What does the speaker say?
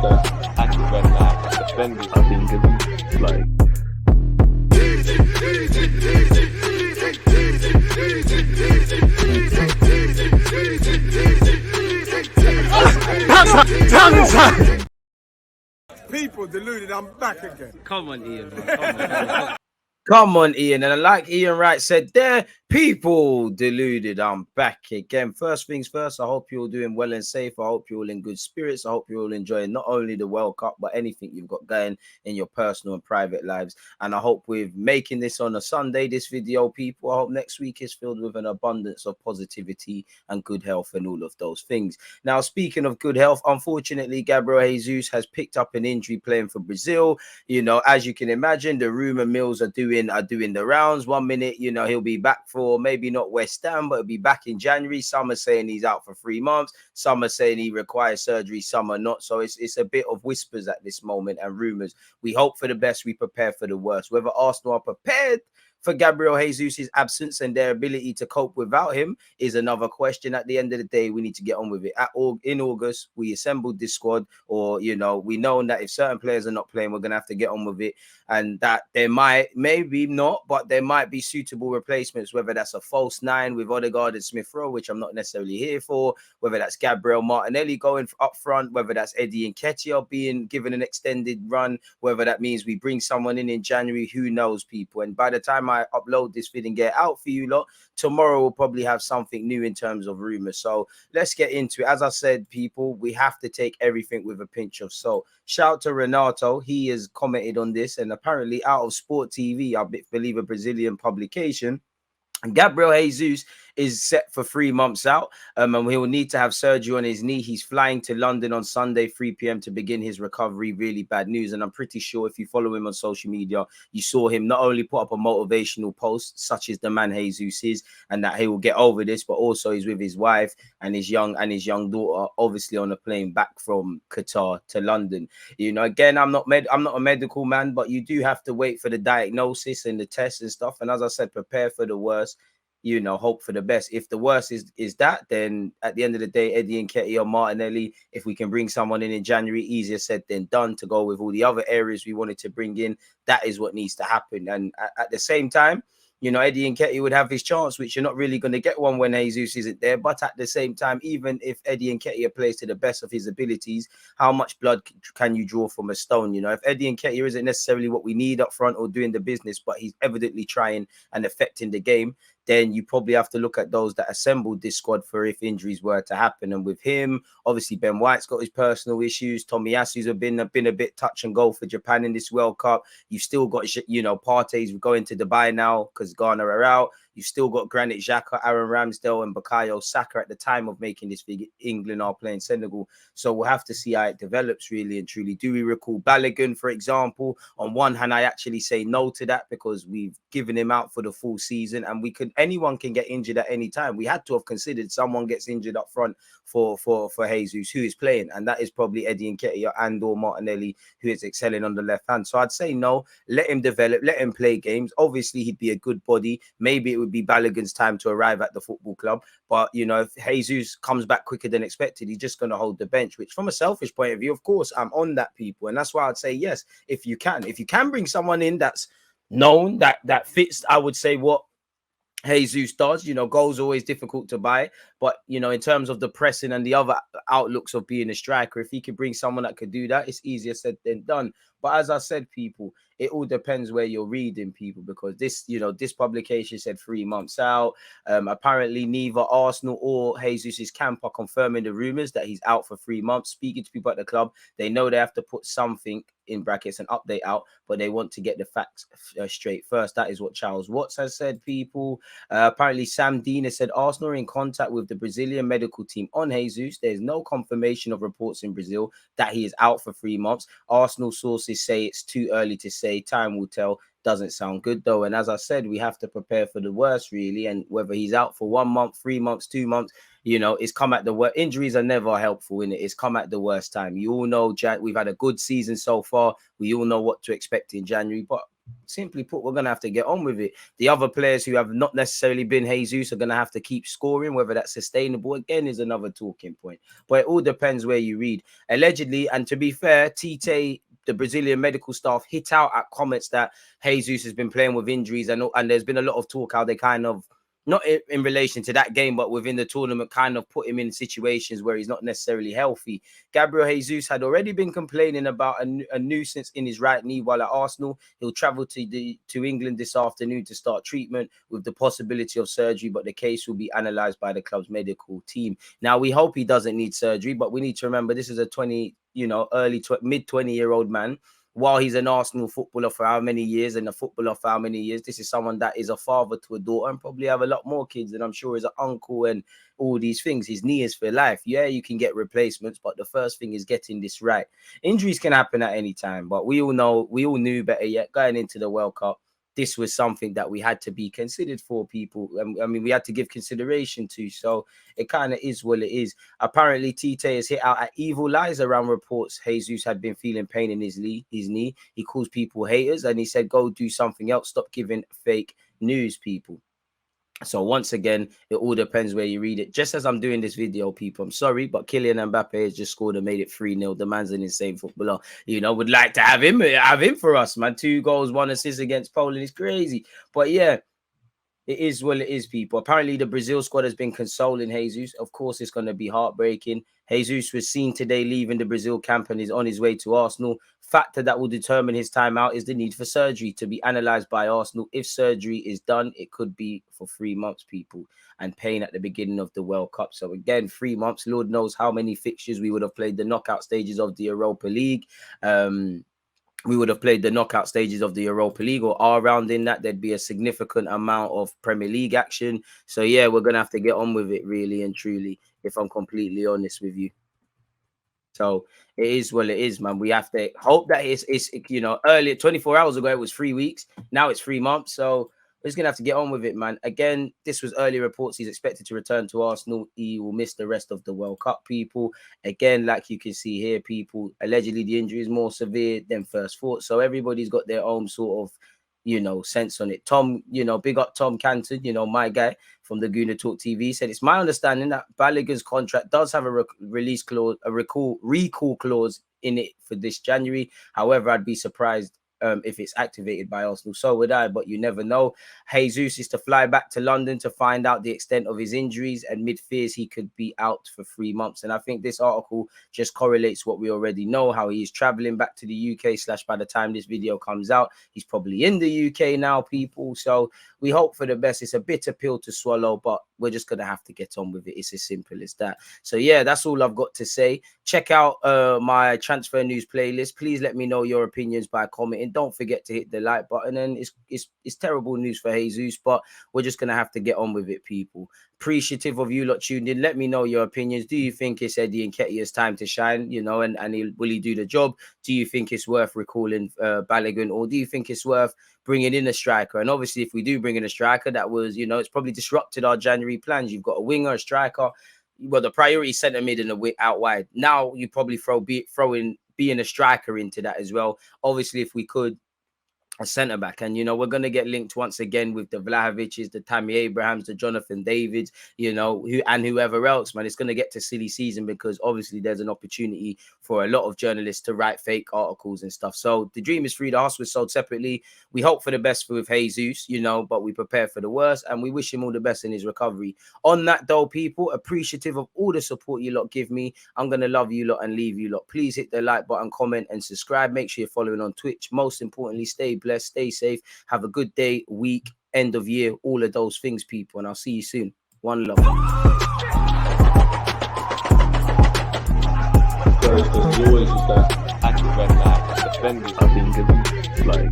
the Advent defending. I think it's like People deluded, I'm back again. Come on, Ian. Come on, Ian. And like Ian Wright said there, people deluded. I'm back again. First things first, I hope you're all doing well and safe. I hope you're all in good spirits. I hope you're all enjoying not only the World Cup, but anything you've got going in your personal and private lives. And I hope with making this on a Sunday, this video, people, I hope next week is filled with an abundance of positivity and good health and all of those things. Now, speaking of good health, unfortunately, Gabriel Jesus has picked up an injury playing for Brazil. You know, as you can imagine, the rumor mills are doing the rounds. 1 minute, you know, he'll be back for maybe not West Ham, but he'll be back in January. Some are saying he's out for 3 months. Some are saying he requires surgery. Some are not. So it's a bit of whispers at this moment and rumors. We hope for the best. We prepare for the worst. Whether Arsenal are prepared for Gabriel Jesus' absence and their ability to cope without him is another question. At the end of the day, we need to get on with it. In August, we assembled this squad, or, you know, we know that if certain players are not playing, we're going to have to get on with it. And that there might, maybe not, but there might be suitable replacements, whether that's a false nine with Odegaard and Smith Rowe, which I'm not necessarily here for, whether that's Gabriel Martinelli going up front, whether that's Eddie Nketiah being given an extended run, whether that means we bring someone in January, who knows, people. And by the time I upload this vid and get out for you lot, tomorrow we'll probably have something new in terms of rumors. So let's get into it. As I said, people, we have to take everything with a pinch of salt. Shout out to Renato. He has commented on this, and apparently out of Sport TV, I believe a Brazilian publication, Gabriel Jesus is set for 3 months out, and he will need to have surgery on his knee. He's flying to London on Sunday, 3 p.m. to begin his recovery. Really bad news. And I'm pretty sure if you follow him on social media, you saw him not only put up a motivational post, such as the man Jesus is, and that he will get over this, but also he's with his wife and his young daughter, obviously on a plane back from Qatar to London. You know, again, I'm not a medical man, but you do have to wait for the diagnosis and the tests and stuff. And as I said, prepare for the worst. You know, hope for the best. If the worst is that, then at the end of the day, Eddie Nketiah or Martinelli, if we can bring someone in January, easier said than done, to go with all the other areas we wanted to bring in. That is what needs to happen. And at the same time, you know, Eddie Nketiah would have his chance, which you're not really going to get one when Jesus isn't there. But at the same time, even if Eddie Nketiah plays to the best of his abilities, how much blood can you draw from a stone? You know, if Eddie Nketiah isn't necessarily what we need up front or doing the business, but he's evidently trying and affecting the game, then you probably have to look at those that assembled this squad for if injuries were to happen. And with him, obviously Ben White's got his personal issues. Tomiyasu's have been a bit touch and go for Japan in this World Cup. You've still got, you know, Partey's going to Dubai now because Ghana are out. You've still got Granit Xhaka, Aaron Ramsdale, and Bukayo Saka at the time of making this video. England are playing Senegal. So we'll have to see how it develops, really and truly. Do we recall Balogun, for example? On one hand, I actually say no to that because we've given him out for the full season, and anyone can get injured at any time. We had to have considered someone gets injured up front for Jesus, who is playing, and that is probably Eddie Nketiah and or Martinelli, who is excelling on the left hand. So I'd say no, let him develop, let him play games. Obviously, he'd be a good body. Maybe it would be Balogun's time to arrive at the football club. But, you know, if Jesus comes back quicker than expected, he's just going to hold the bench, which from a selfish point of view, of course, I'm on that, people. And that's why I'd say yes, if you can bring someone in that's known, that fits, I would say, what Jesus does. You know, goals are always difficult to buy, but, you know, in terms of the pressing and the other outlooks of being a striker, if he could bring someone that could do that, it's easier said than done. But as I said, people, it all depends where you're reading, people, because this, you know, this publication said 3 months out. Apparently neither Arsenal or Jesus' camp are confirming the rumors that he's out for 3 months. Speaking to people at the club, they know they have to put something in brackets, an update out, but they want to get the facts straight first. That is what Charles Watts has said, people. Apparently Sam Dean has said Arsenal are in contact with the Brazilian medical team on Jesus. There's no confirmation of reports in Brazil that he is out for 3 months. Arsenal sources say it's too early to say. Time will tell. Doesn't sound good though. And as I said, we have to prepare for the worst, really. And whether he's out for 1 month, 3 months, 2 months, you know, it's come at the worst. Injuries are never helpful, in it. It's come at the worst time. You all know, we've had a good season so far. We all know what to expect in January, but simply put, we're going to have to get on with it. The other players who have not necessarily been Jesus are going to have to keep scoring. Whether that's sustainable, again, is another talking point. But it all depends where you read. Allegedly, and to be fair, Tite, the Brazilian medical staff, hit out at comments that Jesus has been playing with injuries. And there's been a lot of talk how they kind of, not in relation to that game, but within the tournament, kind of put him in situations where he's not necessarily healthy. Gabriel Jesus had already been complaining about a nuisance in his right knee while at Arsenal. He'll travel to England this afternoon to start treatment with the possibility of surgery, but the case will be analysed by the club's medical team. Now, we hope he doesn't need surgery, but we need to remember this is a mid-20-year-old man. While he's an Arsenal footballer for how many years and a footballer for how many years, this is someone that is a father to a daughter and probably have a lot more kids. And I'm sure is an uncle and all these things. His knee is for life. Yeah, you can get replacements, but the first thing is getting this right. Injuries can happen at any time, but we all knew better yet going into the World Cup. This was something that we had to be considered for, people. I mean, we had to give consideration to. So it kind of is what it is. Apparently, Tite has hit out at evil lies around reports Jesus had been feeling pain in his knee. He calls people haters, and he said, go do something else. Stop giving fake news, people. So once again, it all depends where you read it. Just as I'm doing this video, people, I'm sorry, but Kylian Mbappe has just scored and made it 3-0. The man's an insane footballer. Would like to have him for us, man. 2 goals, 1 assist against Poland is crazy. But yeah, it is what it is, people. Apparently, the Brazil squad has been consoling Jesus. Of course, it's going to be heartbreaking. Jesus was seen today leaving the Brazil camp and is on his way to Arsenal. Factor that will determine his time out is the need for surgery to be analysed by Arsenal. If surgery is done, it could be for 3 months, people, and pain at the beginning of the World Cup. So again, 3 months, Lord knows how many fixtures we would have played the knockout stages of the Europa League. We would have played the knockout stages of the Europa League, or our round in that, there'd be a significant amount of Premier League action. So yeah, we're going to have to get on with it, really and truly, if I'm completely honest with you. So it is what it is, man. We have to hope that it's earlier, 24 hours ago, it was 3 weeks. Now it's 3 months. So we're just going to have to get on with it, man. Again, this was early reports. He's expected to return to Arsenal. He will miss the rest of the World Cup, people. Again, like you can see here, people, allegedly the injury is more severe than first thought. So everybody's got their own sort of, sense on it. Tom, big up Tom Canton, my guy from the Gooner Talk TV, said, it's my understanding that Balogun's contract does have a release clause, a recall clause in it for this January. However, I'd be surprised if it's activated by Arsenal. So would I, but you never know. Jesus is to fly back to London to find out the extent of his injuries, and mid fears he could be out for 3 months. And I think this article just correlates what we already know, how he is traveling back to the UK / by the time this video comes out, he's probably in the UK now, people. So we hope for the best. It's a bitter pill to swallow, but we're just going to have to get on with it. It's as simple as that. So yeah, that's all I've got to say. Check out my transfer news playlist. Please let me know your opinions by commenting. Don't forget to hit the like button. And it's terrible news for Jesus, but we're just going to have to get on with it, people. Appreciative of you lot tuned in. Let me know your opinions. Do you think it's Eddie Nketiah's time to shine, and will he do the job? Do you think it's worth recalling Balogun, or do you think it's worth bringing in a striker? And obviously, if we do bring in a striker, that was, it's probably disrupted our January plans. You've got a winger, a striker. Well, the priority centre mid and a out wide. Now you probably throw in being a striker into that as well. Obviously, if we could, a centre back. And we're going to get linked once again with the Vlahovic's, the Tammy Abrahams, the Jonathan Davids, and whoever else, man. It's going to get to silly season because obviously there's an opportunity for a lot of journalists to write fake articles and stuff. So the dream is free. The house was sold separately. We hope for the best with Jesus, but we prepare for the worst, and we wish him all the best in his recovery. On that though, people, appreciative of all the support you lot give me. I'm going to love you lot and leave you lot. Please hit the like button, comment and subscribe. Make sure you're following on Twitch. Most importantly, stay blessed, stay safe, have a good day, week, end of year, all of those things, people, and I'll see you soon. One love. There's always that active red flag, defending. I think it's like